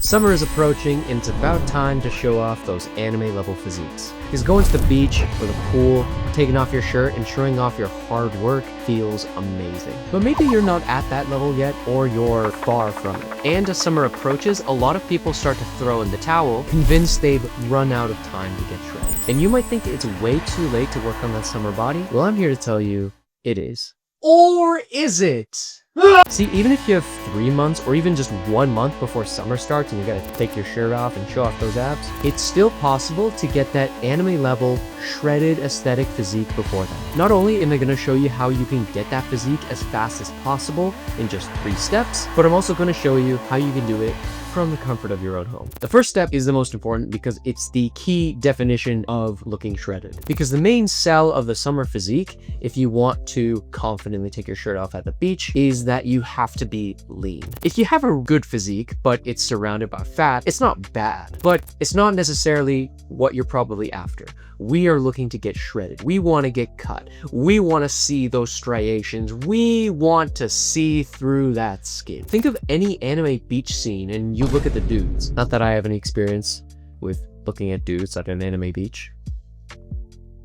Summer is approaching and it's about time to show off those anime level physiques. Because going to the beach or the pool, taking off your shirt and showing off your hard work feels amazing. But maybe you're not at that level yet, or you're far from it. And as summer approaches, a lot of people start to throw in the towel, convinced they've run out of time to get shredded. And you might think it's way too late to work on that summer body. Well, I'm here to tell you, it is. Or is it? See, even if you have 3 months or even just 1 month before summer starts and you gotta take your shirt off and show off those abs, it's still possible to get that anime level shredded aesthetic physique before that. Not only am I gonna show you how you can get that physique as fast as possible in just 3 steps, but I'm also gonna show you how you can do it from the comfort of your own home. The first step is the most important because it's the key definition of looking shredded. Because the main sell of the summer physique, if you want to confidently take your shirt off at the beach, is that you have to be lean. If you have a good physique, but it's surrounded by fat, it's not bad, but it's not necessarily what you're probably after. We are looking to get shredded. We want to get cut. We want to see those striations. We want to see through that skin. Think of any anime beach scene and you look at the dudes. Not that I have any experience with looking at dudes at an anime beach.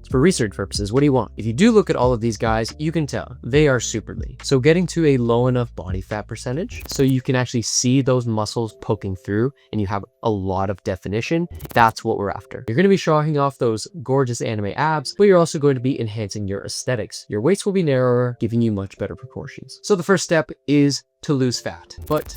For research purposes, what do you want? If you do look at all of these guys, you can tell they are super lean. So getting to a low enough body fat percentage so you can actually see those muscles poking through and you have a lot of definition, that's what we're after. You're going to be showing off those gorgeous anime abs, but you're also going to be enhancing your aesthetics. Your waist will be narrower, giving you much better proportions. So the first step is to lose fat. But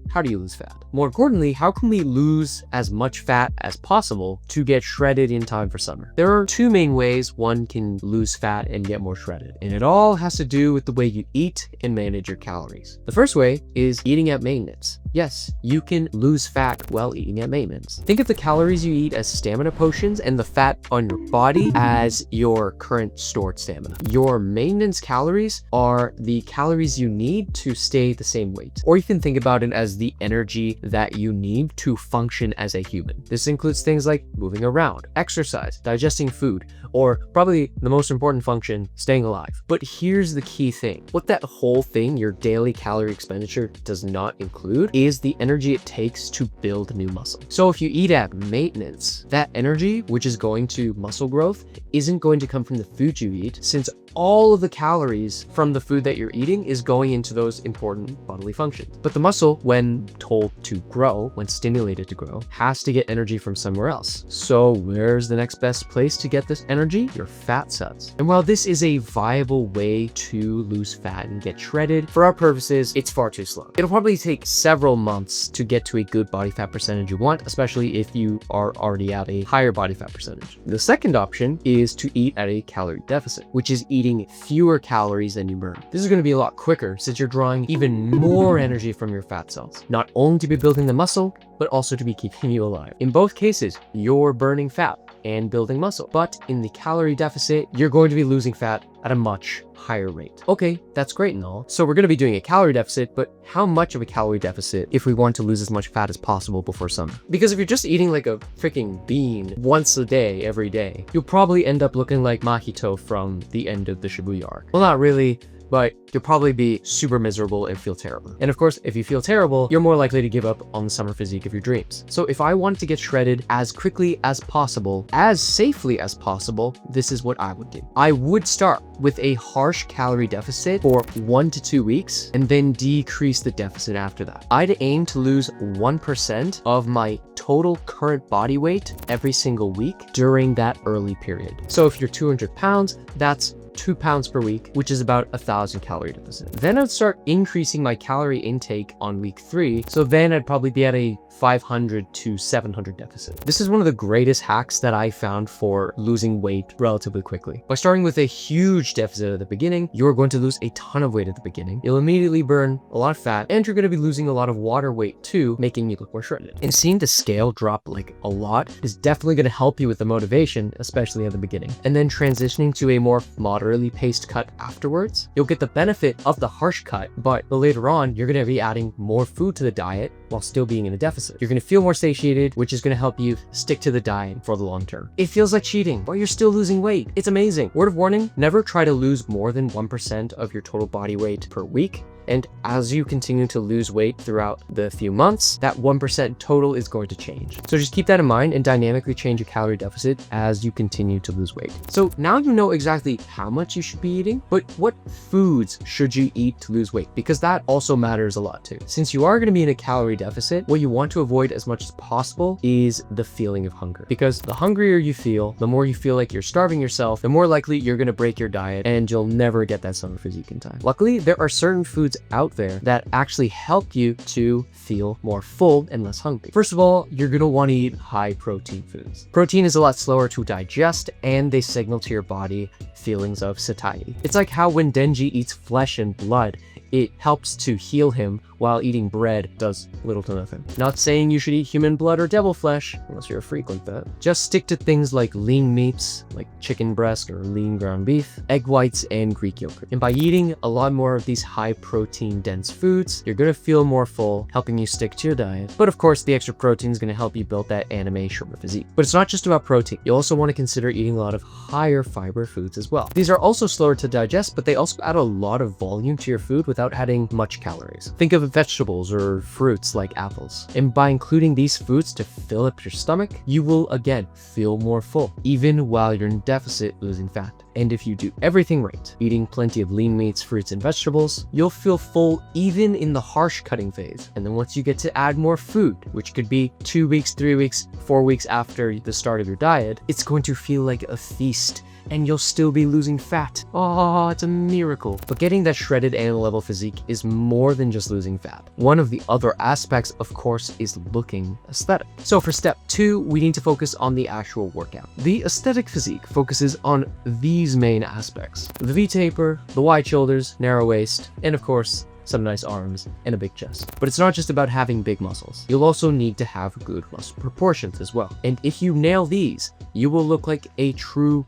how do you lose fat? More importantly, how can we lose as much fat as possible to get shredded in time for summer? There are 2 main ways one can lose fat and get more shredded, and it all has to do with the way you eat and manage your calories. The first way is eating at maintenance. Yes, you can lose fat while eating at maintenance. Think of the calories you eat as stamina potions and the fat on your body as your current stored stamina. Your maintenance calories are the calories you need to stay the same weight. Or you can think about it as the energy that you need to function as a human. This includes things like moving around, exercise, digesting food, or probably the most important function, staying alive. But here's the key thing. What that whole thing, your daily calorie expenditure, does not include is the energy it takes to build new muscle. So if you eat at maintenance, that energy, which is going to muscle growth, isn't going to come from the food you eat, since all of the calories from the food that you're eating is going into those important bodily functions. But the muscle, when told to grow, when stimulated to grow, has to get energy from somewhere else. So where's the next best place to get this energy? Your fat cells. And while this is a viable way to lose fat and get shredded, for our purposes, it's far too slow. It'll probably take several months to get to a good body fat percentage you want, especially if you are already at a higher body fat percentage. The second option is to eat at a calorie deficit, which is eating fewer calories than you burn. This is going to be a lot quicker since you're drawing even more energy from your fat cells, not only to be building the muscle, but also to be keeping you alive. In both cases, you're burning fat and building muscle, but in the calorie deficit, you're going to be losing fat at a much higher rate. Okay, that's great and all. So we're going to be doing a calorie deficit, but how much of a calorie deficit if we want to lose as much fat as possible before summer? Because if you're just eating like a freaking bean once a day, every day, you'll probably end up looking like Mahito from the end of the Shibuya arc. Well, not really, but you'll probably be super miserable and feel terrible. And of course, if you feel terrible, you're more likely to give up on the summer physique of your dreams. So if I wanted to get shredded as quickly as possible, as safely as possible, this is what I would do. I would start with a harsh calorie deficit for 1 to 2 weeks and then decrease the deficit after that. I'd aim to lose 1% of my total current body weight every single week during that early period. So if you're 200 pounds, that's 2 pounds per week, which is about 1,000 calorie deficit. Then I'd start increasing my calorie intake on week 3. So then I'd probably be at a 500 to 700 deficit. This is one of the greatest hacks that I found for losing weight relatively quickly. By starting with a huge deficit at the beginning, you're going to lose a ton of weight at the beginning. You'll immediately burn a lot of fat, and you're going to be losing a lot of water weight too, making you look more shredded. And seeing the scale drop like a lot is definitely going to help you with the motivation, especially at the beginning. And then transitioning to a more moderately paced cut afterwards, you'll get the benefit of the harsh cut, but later on, you're going to be adding more food to the diet while still being in a deficit. You're going to feel more satiated, which is going to help you stick to the diet for the long term. It feels like cheating, but you're still losing weight. It's amazing. Word of warning, never try to lose more than 1% of your total body weight per week, And as you continue to lose weight throughout the few months, that 1% total is going to change. So just keep that in mind and dynamically change your calorie deficit as you continue to lose weight. So now you know exactly how much you should be eating, but what foods should you eat to lose weight? Because that also matters a lot too. Since you are going to be in a calorie deficit, what you want to avoid as much as possible is the feeling of hunger. Because the hungrier you feel, the more you feel like you're starving yourself, the more likely you're going to break your diet and you'll never get that summer physique in time. Luckily, there are certain foods out there that actually help you to feel more full and less hungry. First of all, you're going to want to eat high protein foods. Protein is a lot slower to digest and they signal to your body feelings of satiety. It's like how when Denji eats flesh and blood, it helps to heal him, while eating bread does little to nothing. Not saying you should eat human blood or devil flesh, unless you're a freak like that. Just stick to things like lean meats, like chicken breast or lean ground beef, egg whites, and Greek yogurt. And by eating a lot more of these high protein dense foods, you're gonna feel more full, helping you stick to your diet. But of course, the extra protein is gonna help you build that anime shorter physique. But it's not just about protein. You also wanna consider eating a lot of higher fiber foods as well. These are also slower to digest, but they also add a lot of volume to your food without adding much calories. Think of vegetables or fruits like apples. And by including these foods to fill up your stomach, you will again feel more full, even while you're in deficit losing fat. And if you do everything right, eating plenty of lean meats, fruits, and vegetables, you'll feel full even in the harsh cutting phase. And then once you get to add more food, which could be 2 weeks, 3 weeks, 4 weeks after the start of your diet, it's going to feel like a feast and you'll still be losing fat. Oh, it's a miracle. But getting that shredded anime level physique is more than just losing fat. One of the other aspects, of course, is looking aesthetic. So for step 2, we need to focus on the actual workout. The aesthetic physique focuses on these main aspects: the V-taper, the wide shoulders, narrow waist, and of course, some nice arms and a big chest. But it's not just about having big muscles. You'll also need to have good muscle proportions as well. And if you nail these, you will look like a true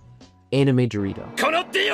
anime Dorito.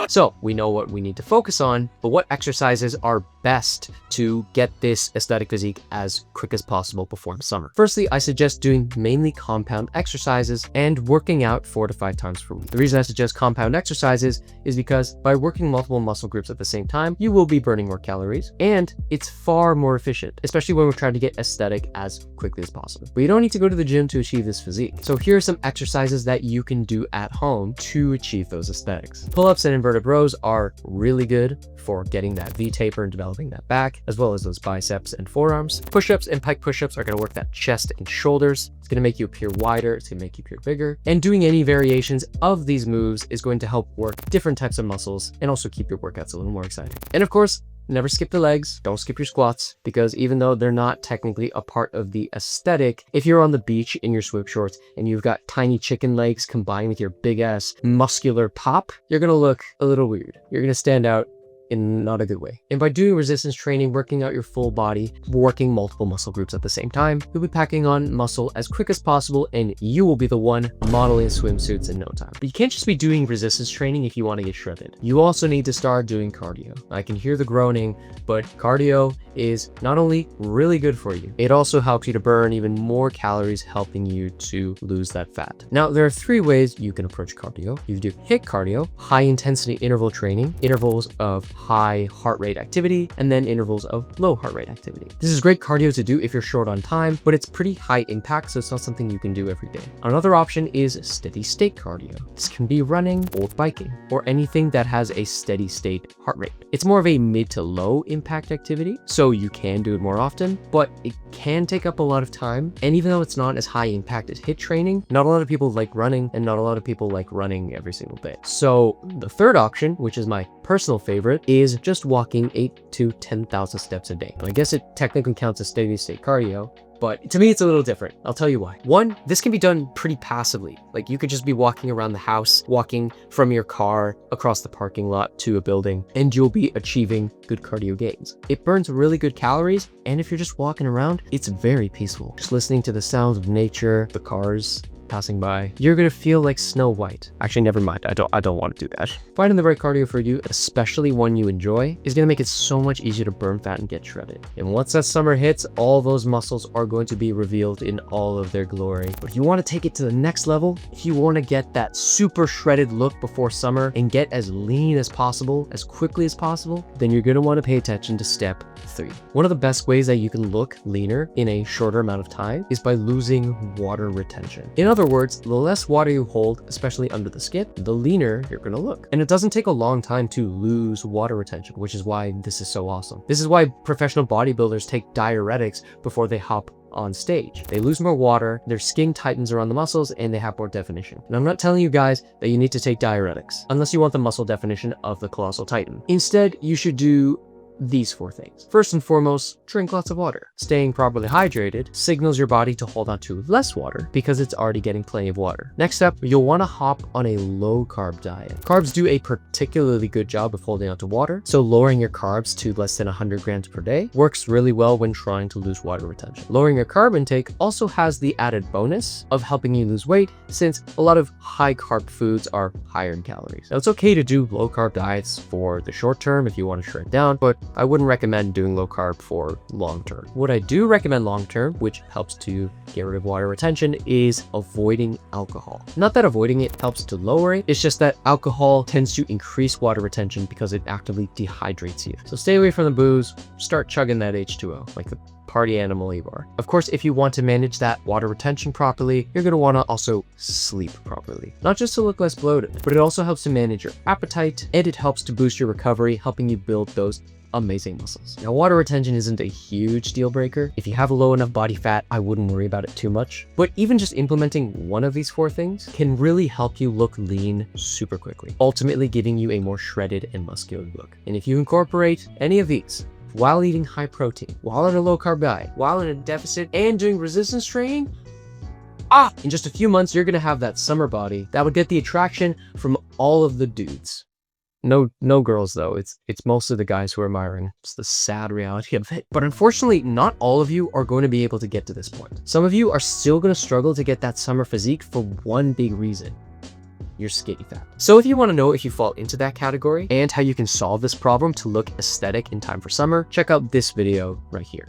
So we know what we need to focus on, but what exercises are best to get this aesthetic physique as quick as possible before summer? Firstly, I suggest doing mainly compound exercises and working out 4 to 5 times per week. The reason I suggest compound exercises is because by working multiple muscle groups at the same time, you will be burning more calories and it's far more efficient, especially when we're trying to get aesthetic as quickly as possible. But you don't need to go to the gym to achieve this physique. So here are some exercises that you can do at home to achieve those aesthetics. Pull-ups and inverted rows are really good for getting that V-taper and developing that back, as well as those biceps and forearms. Push-ups and pike push-ups are going to work that chest and shoulders. It's going to make you appear wider. It's going to make you appear bigger. And doing any variations of these moves is going to help work different types of muscles and also keep your workouts a little more exciting. And of course, never skip the legs. Don't skip your squats, because even though they're not technically a part of the aesthetic, if you're on the beach in your swim shorts and you've got tiny chicken legs combined with your big ass muscular pop, you're gonna look a little weird. You're gonna stand out in not a good way. And by doing resistance training, working out your full body, working multiple muscle groups at the same time, you'll be packing on muscle as quick as possible and you will be the one modeling swimsuits in no time. But you can't just be doing resistance training if you want to get shredded. You also need to start doing cardio. I can hear the groaning, but cardio is not only really good for you, it also helps you to burn even more calories, helping you to lose that fat. Now, there are 3 ways you can approach cardio. You do HIIT cardio, high intensity interval training, intervals of high heart rate activity, and then intervals of low heart rate activity. This is great cardio to do if you're short on time, but it's pretty high impact, so it's not something you can do every day. Another option is steady state cardio. This can be running or biking, or anything that has a steady state heart rate. It's more of a mid to low impact activity, so you can do it more often, but it can take up a lot of time. And even though it's not as high impact as HIIT training, not a lot of people like running, and not a lot of people like running every single day. So the third option, which is my personal favorite, is just walking 8 to 10,000 steps a day. I guess it technically counts as steady state cardio, but to me, it's a little different. I'll tell you why. One, this can be done pretty passively. Like you could just be walking around the house, walking from your car across the parking lot to a building, and you'll be achieving good cardio gains. It burns really good calories, and if you're just walking around, it's very peaceful. Just listening to the sounds of nature, the cars, passing by, you're gonna feel like Snow White. Actually, never mind. I don't want to do that. Finding the right cardio for you, especially one you enjoy, is gonna make it so much easier to burn fat and get shredded. And once that summer hits, all those muscles are going to be revealed in all of their glory. But if you want to take it to the next level, if you want to get that super shredded look before summer and get as lean as possible, as quickly as possible, then you're gonna want to pay attention to step 3. One of the best ways that you can look leaner in a shorter amount of time is by losing water retention. In other words, the less water you hold, especially under the skin, the leaner you're gonna look. And it doesn't take a long time to lose water retention, which is why this is so awesome. This is why professional bodybuilders take diuretics before they hop on stage. They lose more water, their skin tightens around the muscles, and they have more definition. And I'm not telling you guys that you need to take diuretics, unless you want the muscle definition of the Colossal Titan. Instead, you should do these 4 things. First and foremost, drink lots of water. Staying properly hydrated signals your body to hold on to less water because it's already getting plenty of water. Next up, you'll want to hop on a low carb diet. Carbs do a particularly good job of holding on to water, so lowering your carbs to less than 100 grams per day works really well when trying to lose water retention. Lowering your carb intake also has the added bonus of helping you lose weight, since a lot of high carb foods are higher in calories. Now, it's okay to do low carb diets for the short term if you want to shrink down, but I wouldn't recommend doing low carb for long term. What I do recommend long term, which helps to get rid of water retention, is avoiding alcohol. Not that avoiding it helps to lower it, it's just that alcohol tends to increase water retention because it actively dehydrates you. So stay away from the booze, start chugging that H2O, like the party animal you are. Of course, if you want to manage that water retention properly, you're going to want to also sleep properly. Not just to look less bloated, but it also helps to manage your appetite, and it helps to boost your recovery, helping you build those amazing muscles. Now, water retention isn't a huge deal breaker. If you have a low enough body fat, I wouldn't worry about it too much. But even just implementing one of these 4 things can really help you look lean super quickly, ultimately giving you a more shredded and muscular look. And if you incorporate any of these while eating high protein, while on a low carb diet, while in a deficit, and doing resistance training, in just a few months, you're gonna have that summer body that would get the attraction from all of the dudes. No girls though, it's mostly the guys who are admiring. It's the sad reality of it. But unfortunately, not all of you are going to be able to get to this point. Some of you are still going to struggle to get that summer physique for one big reason: you're skinny fat. So if you want to know if you fall into that category and how you can solve this problem to look aesthetic in time for summer, check out this video right here.